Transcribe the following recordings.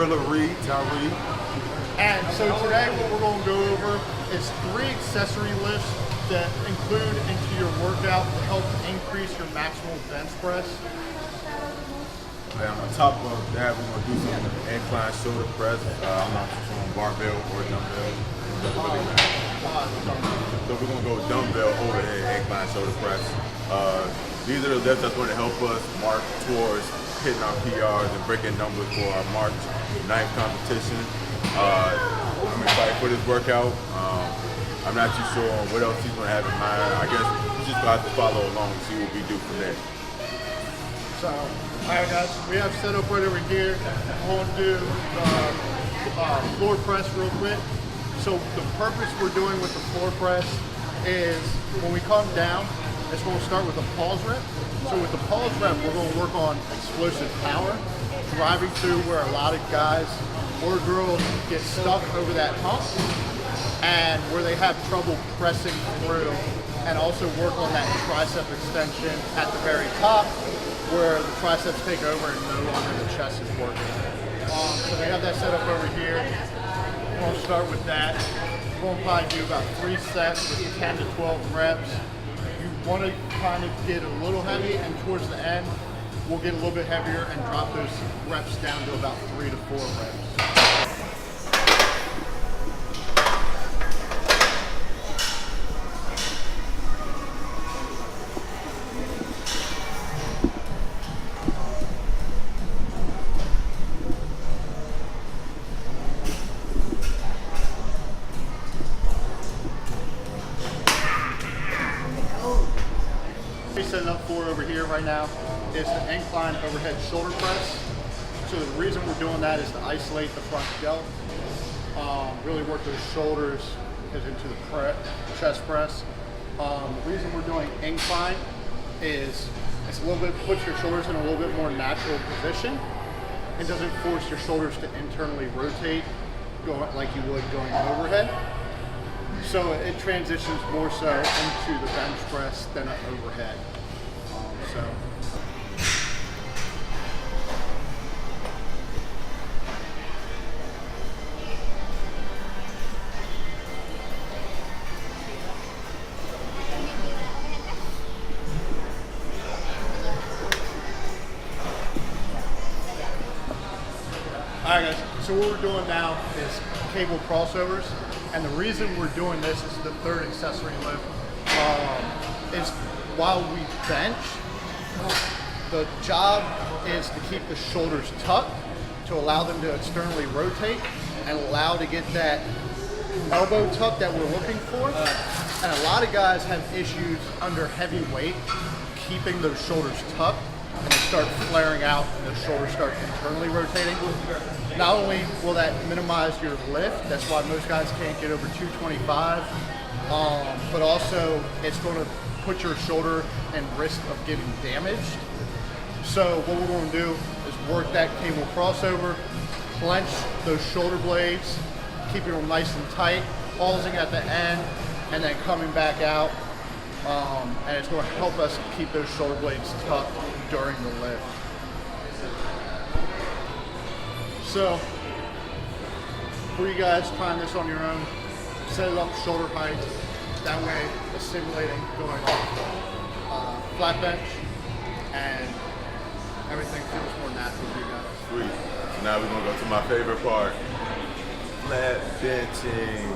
Tyree. And so today what we're going to go over is 3 accessory lifts that include into your workout to help increase your maximal bench press. And on top of that, we're going to do some incline shoulder press. I'm not sure on barbell or dumbbell. Doesn't really matter. So we're going to go dumbbell overhead incline shoulder press. These are the lifts that's going to help us march towards hitting our PRs and breaking numbers for our March 9th competition. I'm excited for this workout. I'm not too sure on what else he's going to have in mind. I guess we just got to follow along and see what we do from there. So, alright guys, we have set up right over here. We're going to do floor press real quick. So the purpose we're doing with the floor press is when we come down, it's going to start with a pause rep. So with the pause rep, we're going to work on explosive power, driving through where a lot of guys or girls get stuck over that hump and where they have trouble pressing through, and also work on that tricep extension at the very top where the triceps take over and no longer the chest is working. So they have that set up over here. We're going to start with that. We're going to probably do about 3 sets with 10 to 12 reps. You want to kind of get a little heavy, and towards the end, we'll get a little bit heavier and drop those reps down to about 3 to 4 reps. Setting up for over here right now is the incline overhead shoulder press. So the reason we're doing that is to isolate the front delt, really work those shoulders into the chest press. The reason we're doing incline is it's a little bit, puts your shoulders in a little bit more natural position. It doesn't force your shoulders to internally rotate like you would going overhead. So it transitions more so into the bench press than an overhead. Alright guys, so what we're doing now is cable crossovers, and the reason we're doing this is the 3rd accessory lift. Is while we bench, the job is to keep the shoulders tucked to allow them to externally rotate and allow to get that elbow tuck that we're looking for. And a lot of guys have issues under heavy weight keeping those shoulders tucked, and they start flaring out and the shoulders start internally rotating. Not only will that minimize your lift, that's why most guys can't get over 225, but also it's going to put your shoulder and wrist of getting damaged. So what we're going to do is work that cable crossover, clench those shoulder blades, keeping them nice and tight, pausing at the end, and then coming back out. And it's going to help us keep those shoulder blades tucked during the lift. So, for you guys trying this on your own, set it up shoulder height. That way, it's simulating going off flat bench, and everything feels more natural to you guys. Sweet. So now we're going to go to my favorite part, flat benching.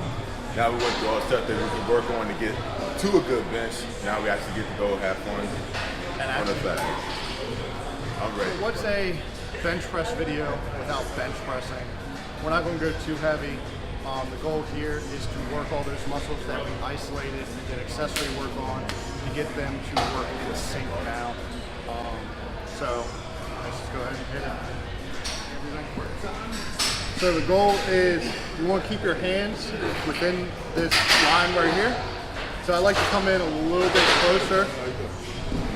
Now we went through all the stuff that we can work on to get to a good bench. Now we actually get to go have fun on the flat. I'm ready. So what's a bench press video without bench pressing? We're not going to go too heavy. The goal here is to work all those muscles that we isolated and did accessory work on to get them to work in sync now. So let's just go ahead and hit it. So the goal is you want to keep your hands within this line right here. So I like to come in a little bit closer.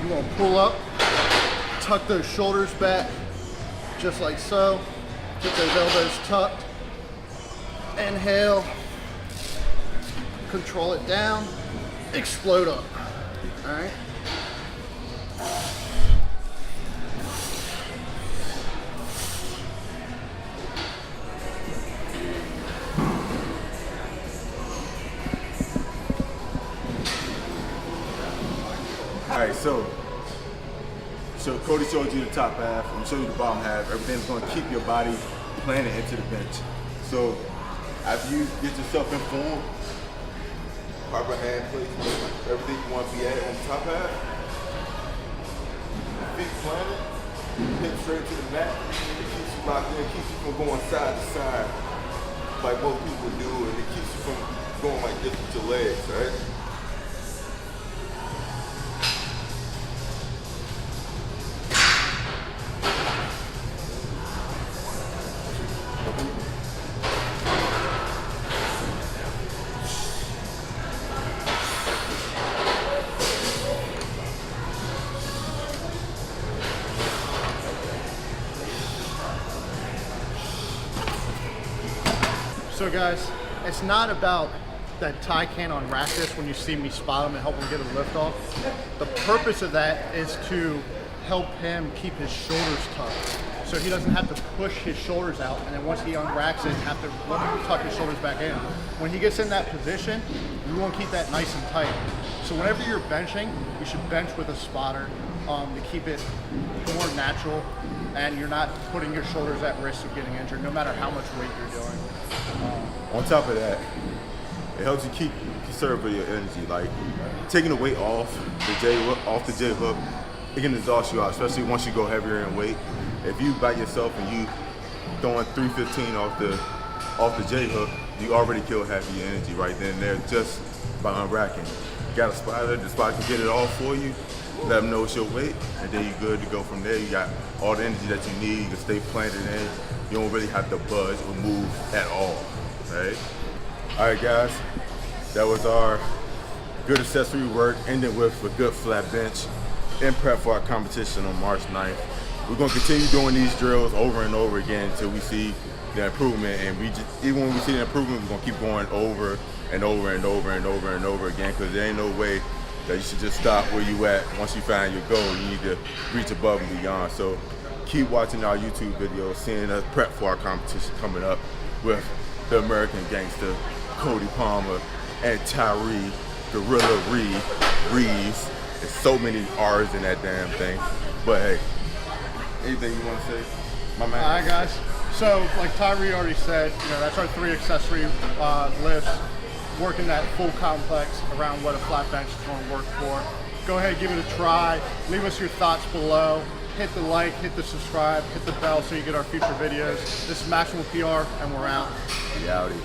You want to pull up, tuck those shoulders back, just like so. Get those elbows tucked. Inhale, control it down, explode up. All right. right, so Cody showed you the top half. I'm gonna show you the bottom half. Everything's gonna keep your body planted into the bench. So after you get yourself informed, proper hand placement, everything you want to be at on the top half, feet planted, hip straight to the mat. It keeps you locked in, it keeps you from going side to side like most people do, and it keeps you from going like this with your legs, right? So guys, it's not about that Ty can't unrack this when you see me spot him and help him get a lift off. The purpose of that is to help him keep his shoulders tucked, so he doesn't have to push his shoulders out, and then once he unracks it, have to tuck his shoulders back in. When he gets in that position, you want to keep that nice and tight. So whenever you're benching, you should bench with a spotter to keep it more natural, and you're not putting your shoulders at risk of getting injured, no matter how much weight you're doing. On top of that, it helps you keep conserve your energy. Like taking the weight off the J hook, it can exhaust you out, especially once you go heavier in weight. If you by yourself and you throwing 315 off the J hook, you already killed half of your energy right then and there just by unracking. You got a spotter, the spotter can get it all for you, let them know it's your weight, and then you're good to go from there. You got all the energy that you need, you can stay planted in. You don't really have to budge or move at all, right? All right, guys, that was our good accessory work, ending with a good flat bench in prep for our competition on March 9th. We're gonna continue doing these drills over and over again until we see the improvement, and even when we see the improvement, we're gonna keep going over and over and over and over and over again, because there ain't no way that you should just stop where you at. Once you find your goal, you need to reach above and beyond. So keep watching our YouTube videos, seeing us prep for our competition coming up with the American Gangster, Cody Palmer, and Tyree, Gorilla Reeves. There's so many R's in that damn thing. But hey, anything you want to say, my man? All right, guys. So, like Tyree already said, that's our 3 accessory lifts, working that full complex around what a flat bench is going to work for. Go ahead, give it a try. Leave us your thoughts below. Hit the like, hit the subscribe, hit the bell so you get our future videos. This is Maximal PR, and we're out. Reality.